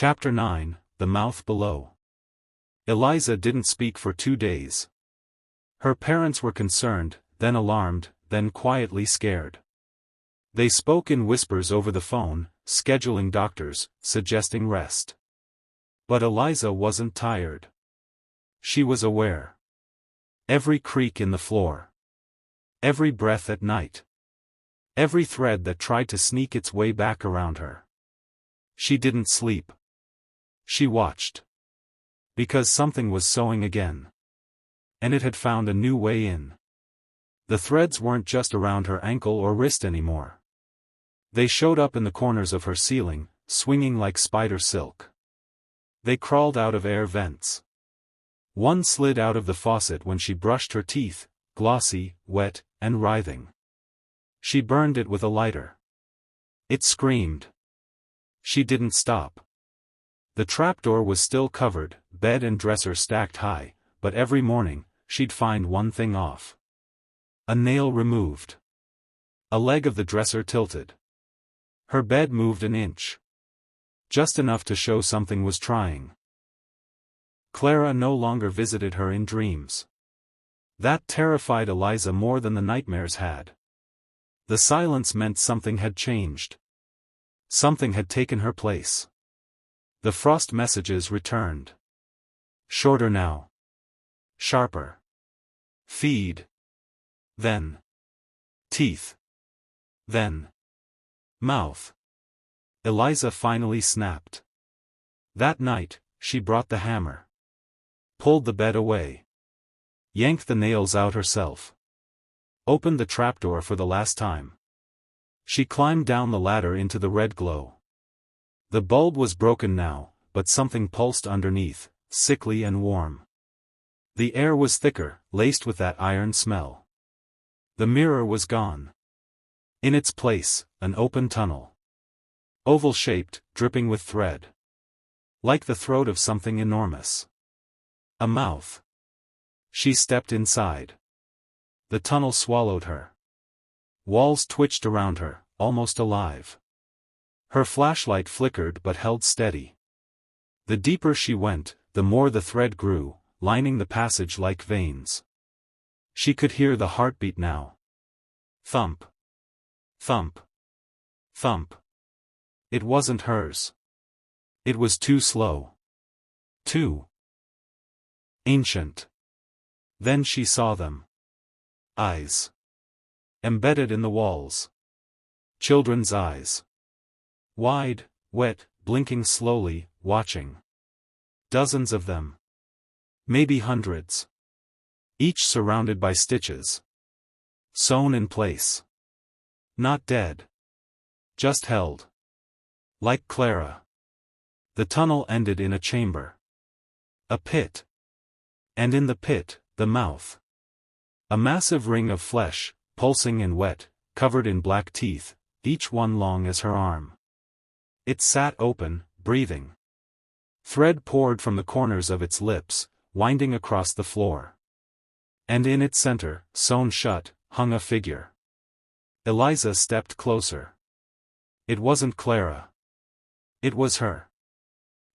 Chapter 9, The Mouth Below. Eliza didn't speak for 2 days. Her parents were concerned, then alarmed, then quietly scared. They spoke in whispers over the phone, scheduling doctors, suggesting rest. But Eliza wasn't tired. She was aware. Every creak in the floor. Every breath at night. Every thread that tried to sneak its way back around her. She didn't sleep. She watched. Because something was sewing again. And it had found a new way in. The threads weren't just around her ankle or wrist anymore. They showed up in the corners of her ceiling, swinging like spider silk. They crawled out of air vents. One slid out of the faucet when she brushed her teeth, glossy, wet, and writhing. She burned it with a lighter. It screamed. She didn't stop. The trapdoor was still covered, bed and dresser stacked high, but every morning, she'd find one thing off. A nail removed. A leg of the dresser tilted. Her bed moved an inch. Just enough to show something was trying. Clara no longer visited her in dreams. That terrified Eliza more than the nightmares had. The silence meant something had changed. Something had taken her place. The frost messages returned. Shorter now. Sharper. Feed. Then. Teeth. Then. Mouth. Eliza finally snapped. That night, she brought the hammer. Pulled the bed away. Yanked the nails out herself. Opened the trapdoor for the last time. She climbed down the ladder into the red glow. The bulb was broken now, but something pulsed underneath, sickly and warm. The air was thicker, laced with that iron smell. The mirror was gone. In its place, an open tunnel. Oval-shaped, dripping with thread. Like the throat of something enormous. A mouth. She stepped inside. The tunnel swallowed her. Walls twitched around her, almost alive. Her flashlight flickered but held steady. The deeper she went, the more the thread grew, lining the passage like veins. She could hear the heartbeat now. Thump. Thump. Thump. It wasn't hers. It was too slow. Too ancient. Then she saw them. Eyes. Embedded in the walls. Children's eyes. Wide, wet, blinking slowly, watching. Dozens of them. Maybe hundreds. Each surrounded by stitches. Sewn in place. Not dead. Just held. Like Clara. The tunnel ended in a chamber. A pit. And in the pit, the mouth. A massive ring of flesh, pulsing and wet, covered in black teeth, each one long as her arm. It sat open, breathing. Thread poured from the corners of its lips, winding across the floor. And in its center, sewn shut, hung a figure. Eliza stepped closer. It wasn't Clara. It was her.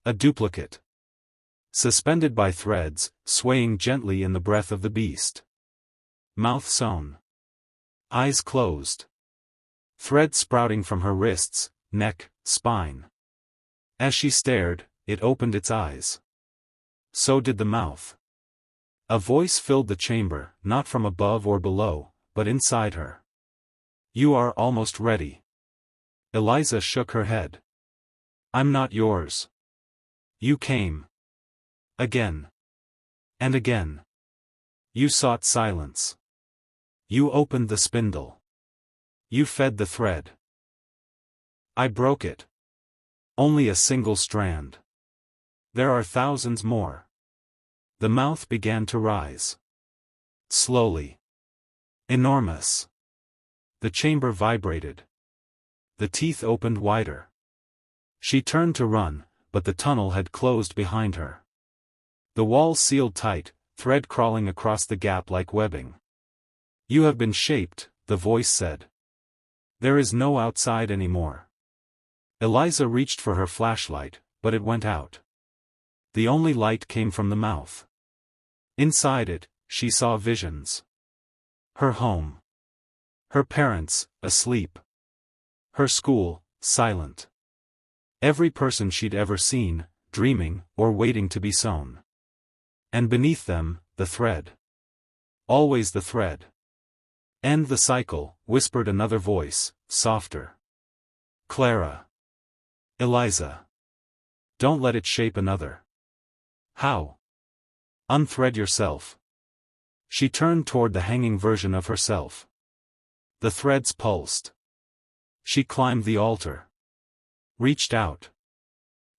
A duplicate. Suspended by threads, swaying gently in the breath of the beast. Mouth sewn. Eyes closed. Thread sprouting from her wrists, neck, spine. As she stared, it opened its eyes. So did the mouth. A voice filled the chamber, not from above or below, but inside her. You are almost ready. Eliza shook her head. I'm not yours. You came. Again. And again. You sought silence. You opened the spindle. You fed the thread. I broke it. Only a single strand. There are thousands more. The mouth began to rise. Slowly. Enormous. The chamber vibrated. The teeth opened wider. She turned to run, but the tunnel had closed behind her. The walls sealed tight, thread crawling across the gap like webbing. You have been shaped, the voice said. There is no outside anymore. Eliza reached for her flashlight, but it went out. The only light came from the mouth. Inside it, she saw visions. Her home. Her parents, asleep. Her school, silent. Every person she'd ever seen, dreaming, or waiting to be sewn. And beneath them, the thread. Always the thread. End the cycle, whispered another voice, softer. Clara. Eliza. Don't let it shape another. How? Unthread yourself. She turned toward the hanging version of herself. The threads pulsed. She climbed the altar. Reached out.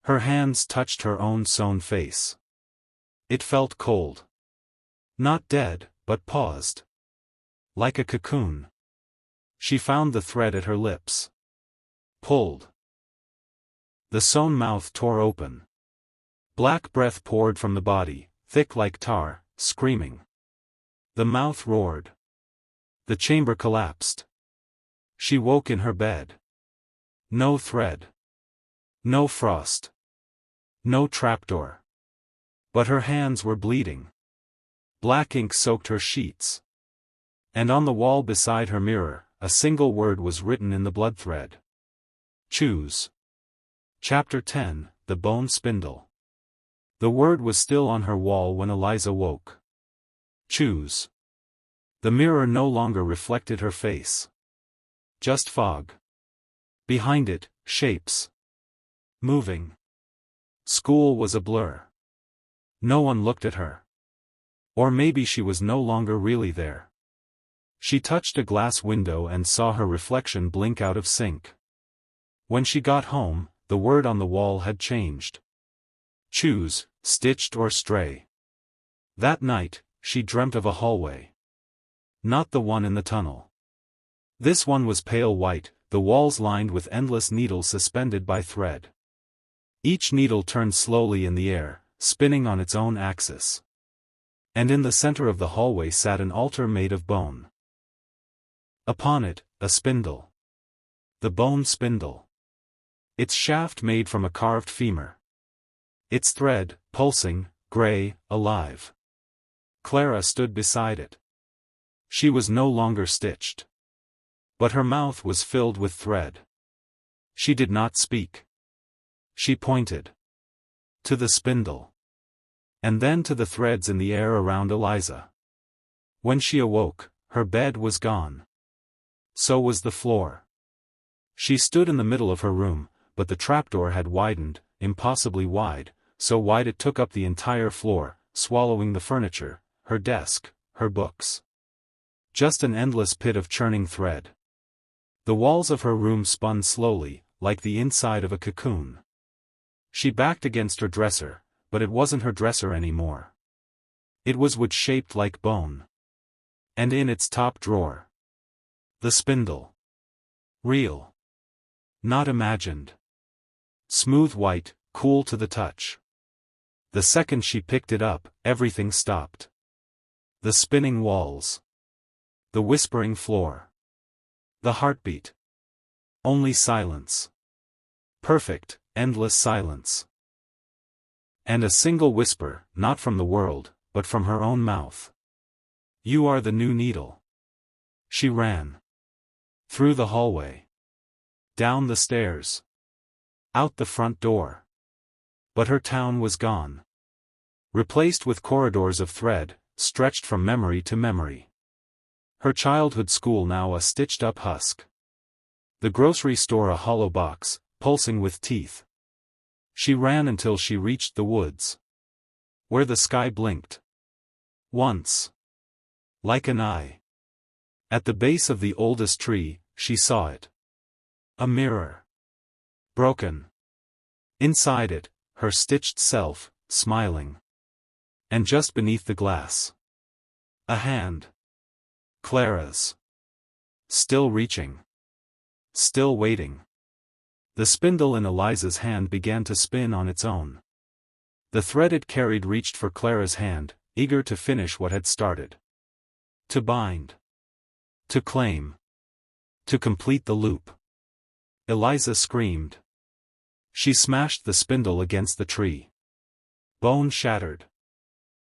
Her hands touched her own sewn face. It felt cold. Not dead, but paused. Like a cocoon. She found the thread at her lips. Pulled. The sewn mouth tore open. Black breath poured from the body, thick like tar, screaming. The mouth roared. The chamber collapsed. She woke in her bed. No thread. No frost. No trapdoor. But her hands were bleeding. Black ink soaked her sheets. And on the wall beside her mirror, a single word was written in the blood thread. Choose. Chapter 10, The Bone Spindle. The word was still on her wall when Eliza woke. Choose. The mirror no longer reflected her face. Just fog. Behind it, shapes. Moving. School was a blur. No one looked at her. Or maybe she was no longer really there. She touched a glass window and saw her reflection blink out of sync. When she got home, the word on the wall had changed. Choose, stitched or stray. That night, she dreamt of a hallway. Not the one in the tunnel. This one was pale white, the walls lined with endless needles suspended by thread. Each needle turned slowly in the air, spinning on its own axis. And in the center of the hallway sat an altar made of bone. Upon it, a spindle. The bone spindle. Its shaft made from a carved femur. Its thread, pulsing, gray, alive. Clara stood beside it. She was no longer stitched. But her mouth was filled with thread. She did not speak. She pointed. To the spindle. And then to the threads in the air around Eliza. When she awoke, her bed was gone. So was the floor. She stood in the middle of her room, but the trapdoor had widened, impossibly wide, so wide it took up the entire floor, swallowing the furniture, her desk, her books. Just an endless pit of churning thread. The walls of her room spun slowly, like the inside of a cocoon. She backed against her dresser, but it wasn't her dresser anymore. It was wood-shaped like bone. And in its top drawer. The spindle. Real. Not imagined. Smooth white, cool to the touch. The second she picked it up, everything stopped. The spinning walls. The whispering floor. The heartbeat. Only silence. Perfect, endless silence. And a single whisper, not from the world, but from her own mouth. You are the new needle. She ran. Through the hallway. Down the stairs. Out the front door. But her town was gone. Replaced with corridors of thread, stretched from memory to memory. Her childhood school now a stitched-up husk. The grocery store a hollow box, pulsing with teeth. She ran until she reached the woods. Where the sky blinked. Once. Like an eye. At the base of the oldest tree, she saw it. A mirror. Broken. Inside it, her stitched self, smiling. And just beneath the glass. A hand. Clara's. Still reaching. Still waiting. The spindle in Eliza's hand began to spin on its own. The thread it carried reached for Clara's hand, eager to finish what had started. To bind. To claim. To complete the loop. Eliza screamed. She smashed the spindle against the tree. Bone shattered.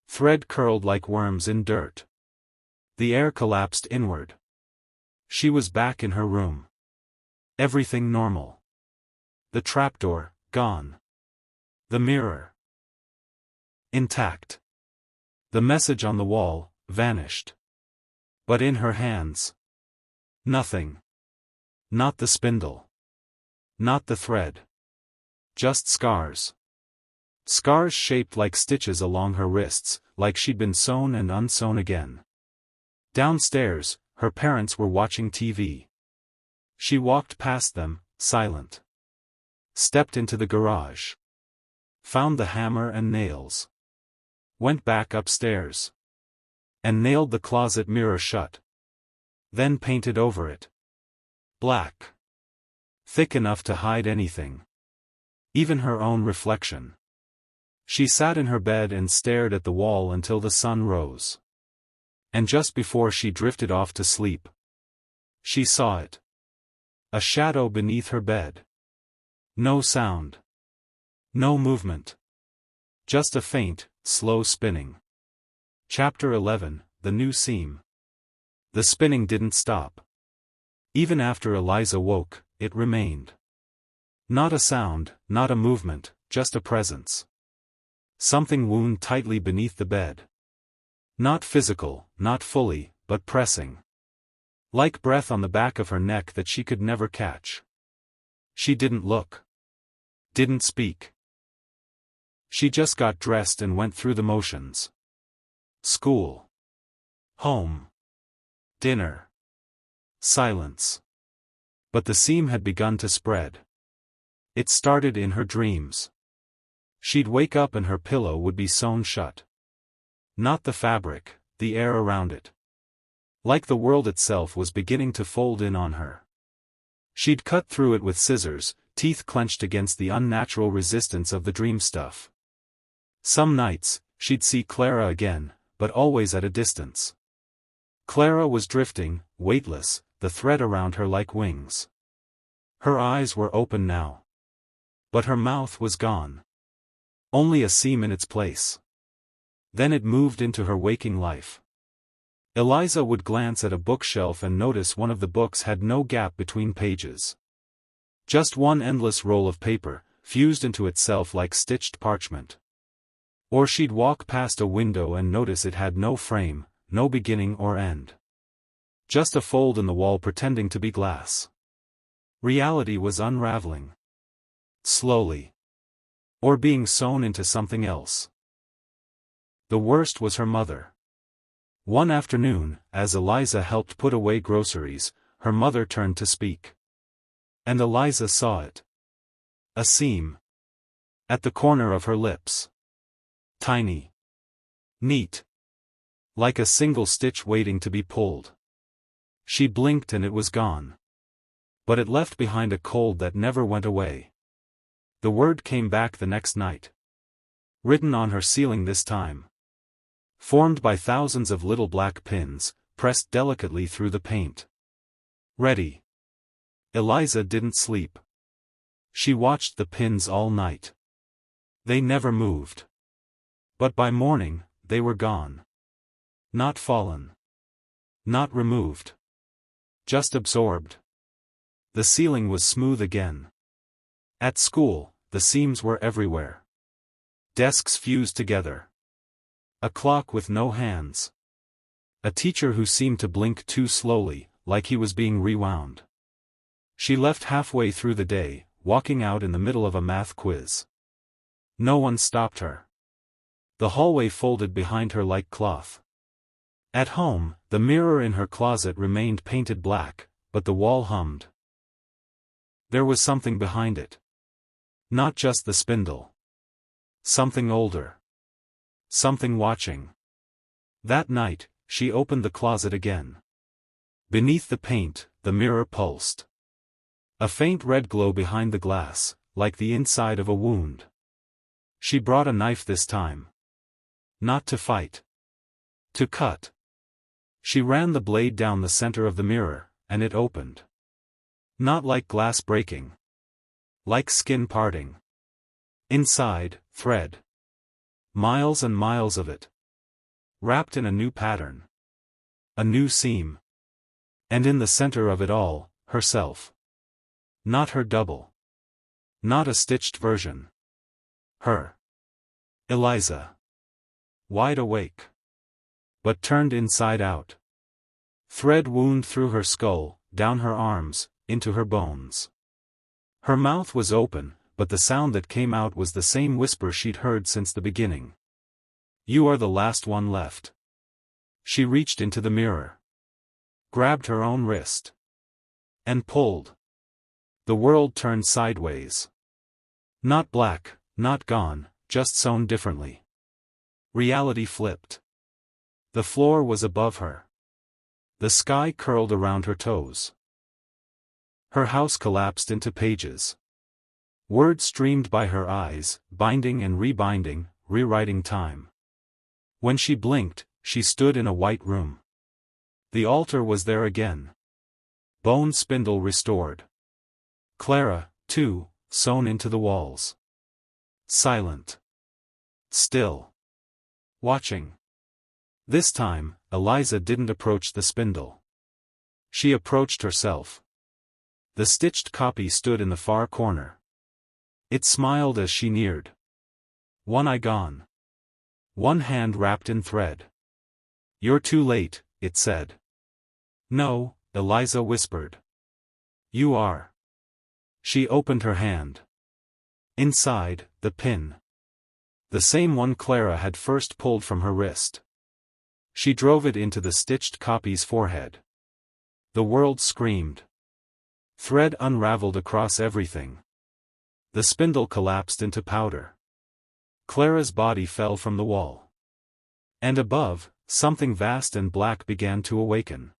Thread curled like worms in dirt. The air collapsed inward. She was back in her room. Everything normal. The trapdoor, gone. The mirror, intact. The message on the wall, vanished. But in her hands, nothing. Not the spindle. Not the thread. Just scars. Scars shaped like stitches along her wrists, like she'd been sewn and unsewn again. Downstairs, her parents were watching TV. She walked past them, silent. Stepped into the garage. Found the hammer and nails. Went back upstairs. And nailed the closet mirror shut. Then painted over it. Black. Thick enough to hide anything. Even her own reflection. She sat in her bed and stared at the wall until the sun rose. And just before she drifted off to sleep, she saw it. A shadow beneath her bed. No sound. No movement. Just a faint, slow spinning. Chapter 11, The New Seam. The spinning didn't stop. Even after Eliza woke, it remained. Not a sound, not a movement, just a presence. Something wound tightly beneath the bed. Not physical, not fully, but pressing. Like breath on the back of her neck that she could never catch. She didn't look. Didn't speak. She just got dressed and went through the motions. School. Home. Dinner. Silence. But the seam had begun to spread. It started in her dreams. She'd wake up and her pillow would be sewn shut. Not the fabric, the air around it. Like the world itself was beginning to fold in on her. She'd cut through it with scissors, teeth clenched against the unnatural resistance of the dream stuff. Some nights, she'd see Clara again, but always at a distance. Clara was drifting, weightless, the thread around her like wings. Her eyes were open now. But her mouth was gone. Only a seam in its place. Then it moved into her waking life. Eliza would glance at a bookshelf and notice one of the books had no gap between pages. Just one endless roll of paper, fused into itself like stitched parchment. Or she'd walk past a window and notice it had no frame, no beginning or end. Just a fold in the wall pretending to be glass. Reality was unraveling. Slowly. Or being sewn into something else. The worst was her mother. One afternoon, as Eliza helped put away groceries, her mother turned to speak. And Eliza saw it. A seam. At the corner of her lips. Tiny. Neat. Like a single stitch waiting to be pulled. She blinked and it was gone. But it left behind a cold that never went away. The word came back the next night. Written on her ceiling this time. Formed by thousands of little black pins, pressed delicately through the paint. Ready. Eliza didn't sleep. She watched the pins all night. They never moved. But by morning, they were gone. Not fallen. Not removed. Just absorbed. The ceiling was smooth again. At school, the seams were everywhere. Desks fused together. A clock with no hands. A teacher who seemed to blink too slowly, like he was being rewound. She left halfway through the day, walking out in the middle of a math quiz. No one stopped her. The hallway folded behind her like cloth. At home, the mirror in her closet remained painted black, but the wall hummed. There was something behind it. Not just the spindle. Something older. Something watching. That night, she opened the closet again. Beneath the paint, the mirror pulsed. A faint red glow behind the glass, like the inside of a wound. She brought a knife this time. Not to fight. To cut. She ran the blade down the center of the mirror, and it opened. Not like glass breaking. Like skin parting. Inside, thread. Miles and miles of it. Wrapped in a new pattern. A new seam. And in the center of it all, herself. Not her double. Not a stitched version. Her. Eliza. Wide awake. But turned inside out. Thread wound through her skull, down her arms, into her bones. Her mouth was open, but the sound that came out was the same whisper she'd heard since the beginning. You are the last one left. She reached into the mirror. Grabbed her own wrist. And pulled. The world turned sideways. Not black, not gone, just sewn differently. Reality flipped. The floor was above her. The sky curled around her toes. Her house collapsed into pages. Words streamed by her eyes, binding and rebinding, rewriting time. When she blinked, she stood in a white room. The altar was there again. Bone spindle restored. Clara, too, sewn into the walls. Silent. Still. Watching. This time, Eliza didn't approach the spindle. She approached herself. The stitched copy stood in the far corner. It smiled as she neared. One eye gone. One hand wrapped in thread. You're too late, it said. No, Eliza whispered. You are. She opened her hand. Inside, the pin. The same one Clara had first pulled from her wrist. She drove it into the stitched copy's forehead. The world screamed. Thread unraveled across everything. The spindle collapsed into powder. Clara's body fell from the wall. And above, something vast and black began to awaken.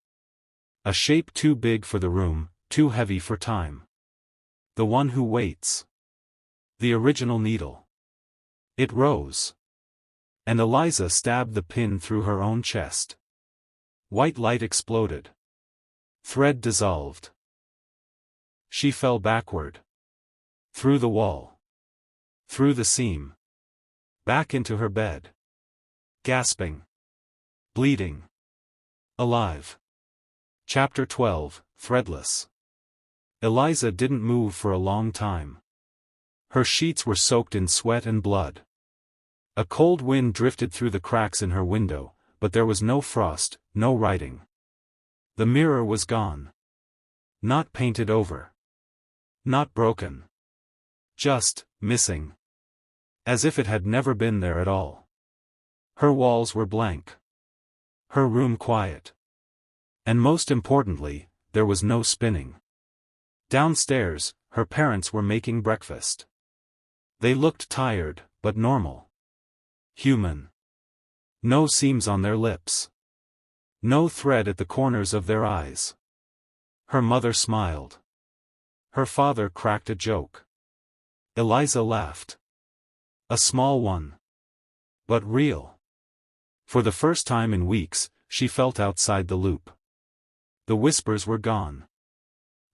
A shape too big for the room, too heavy for time. The one who waits. The original needle. It rose. And Eliza stabbed the pin through her own chest. White light exploded. Thread dissolved. She fell backward. Through the wall. Through the seam. Back into her bed. Gasping. Bleeding. Alive. Chapter 12, Threadless. Eliza didn't move for a long time. Her sheets were soaked in sweat and blood. A cold wind drifted through the cracks in her window, but there was no frost, no writing. The mirror was gone. Not painted over. Not broken. Just, missing. As if it had never been there at all. Her walls were blank. Her room quiet. And most importantly, there was no spinning. Downstairs, her parents were making breakfast. They looked tired, but normal. Human. No seams on their lips. No thread at the corners of their eyes. Her mother smiled. Her father cracked a joke. Eliza laughed. A small one. But real. For the first time in weeks, she felt outside the loop. The whispers were gone.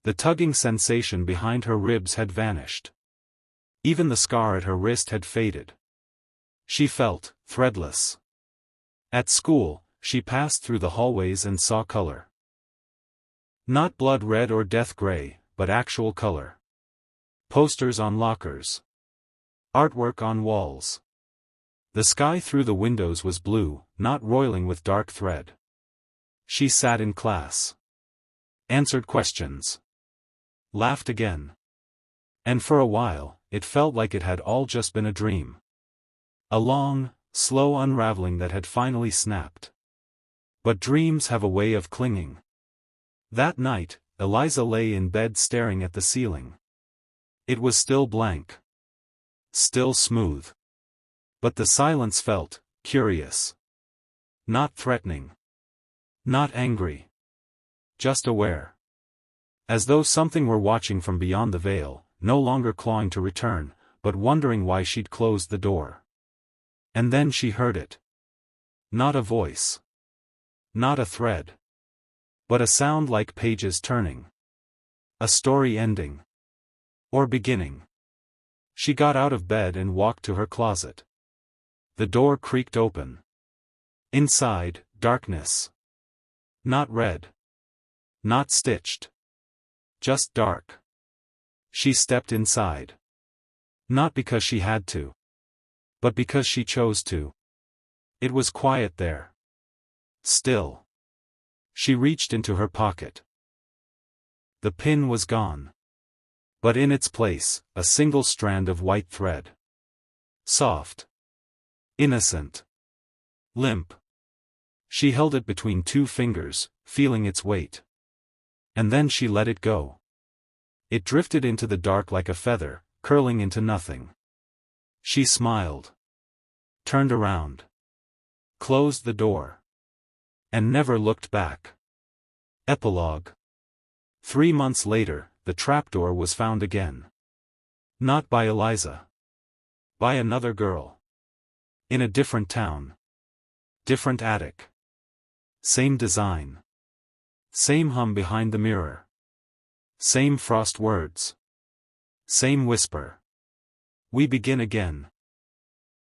The tugging sensation behind her ribs had vanished. Even the scar at her wrist had faded. She felt threadless. At school, she passed through the hallways and saw color. Not blood red or death gray, but actual color. Posters on lockers. Artwork on walls. The sky through the windows was blue, not roiling with dark thread. She sat in class. Answered questions. Laughed again. And for a while, it felt like it had all just been a dream. A long, slow unraveling that had finally snapped. But dreams have a way of clinging. That night, Eliza lay in bed staring at the ceiling. It was still blank. Still smooth. But the silence felt curious. Not threatening. Not angry. Just aware. As though something were watching from beyond the veil, no longer clawing to return, but wondering why she'd closed the door. And then she heard it. Not a voice. Not a thread. But a sound like pages turning. A story ending. Or beginning. She got out of bed and walked to her closet. The door creaked open. Inside, darkness. Not red. Not stitched. Just dark. She stepped inside. Not because she had to. But because she chose to. It was quiet there. Still. She reached into her pocket. The pin was gone. But in its place, a single strand of white thread. Soft. Innocent. Limp. She held it between two fingers, feeling its weight. And then she let it go. It drifted into the dark like a feather, curling into nothing. She smiled. Turned around. Closed the door. And never looked back. Epilogue. 3 months later, the trapdoor was found again. Not by Eliza. By another girl. In a different town. Different attic. Same design. Same hum behind the mirror. Same frost words. Same whisper. We begin again.